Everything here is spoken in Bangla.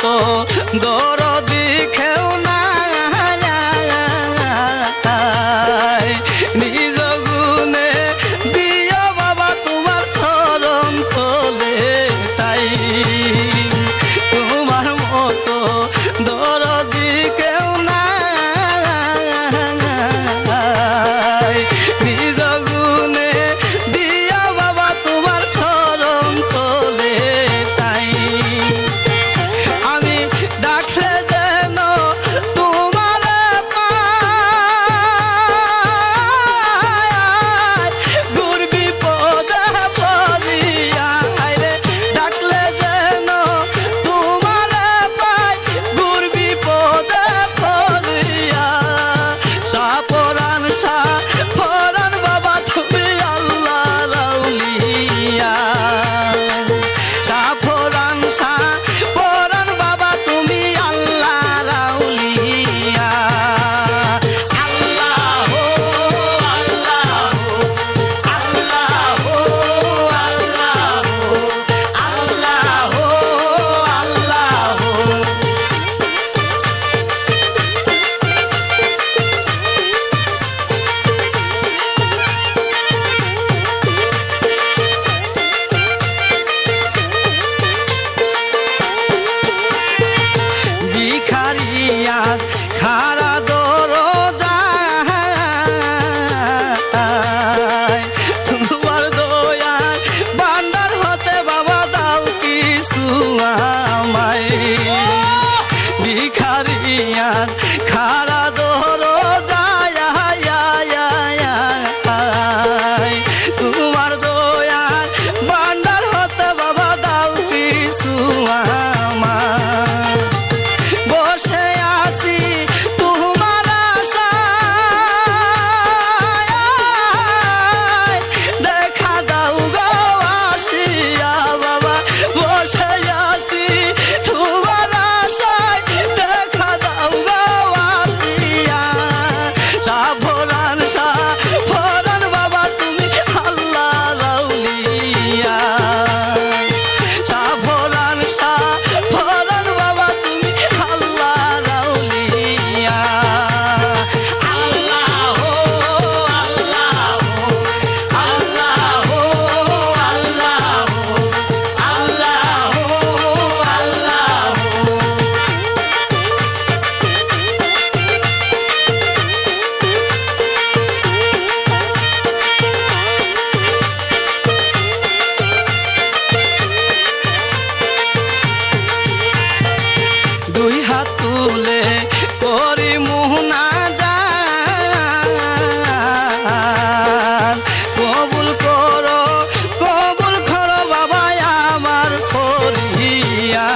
মতো দরদি কেউ নাই নিজ গুণে দিও বাবা তোমার চরণ তলে তাই তোমার মতো দরদি কেউ নাই নিজ গুণে দিও বাবা তোমার চরণ তলে তাই আমি ডাকলে যেন তোমার দূর বিপদে পড়িয়া রে ডাকলে যেন তোমার দূর বিপদে পড়িয়া সাপরান সাপরান বাবা তুমি আল্লাহ রাউলিয়া সাপরান সাপরান বাবা তুমি আল্লাহ রাউলিয়া আল্লাহ আল্লাহ আল্লাহ আল্লাহ আল্লাহ ভিখারিয়া খারা দরজায় তোমার দয়ার ভান্ডার হতে বাবা দাও কিছু আমায় ভিখারিয়া খারা দরজায় তোমার দয়ার ভান্ডার হতে বাবা দাও কিছু আমায় বসে আছি তোমার আশায় দেখা দাও গো আসিয়া বাবা বসে আছি তোমার আশায় দেখা দাও গো আসিয়া সাফরান সাফরান বাবা তুমি আল্লাহ রাউলিয়া সাফরান সাফরান বাবা তুমি আল্লাহ রাউলিয়া আল্লাহ আল্লাহ আল্লাহ আল্লাহ আল্লাহ দুই হাত তুলে করি মুনাজাত কবুল করো বাবা আমার ফরিয়া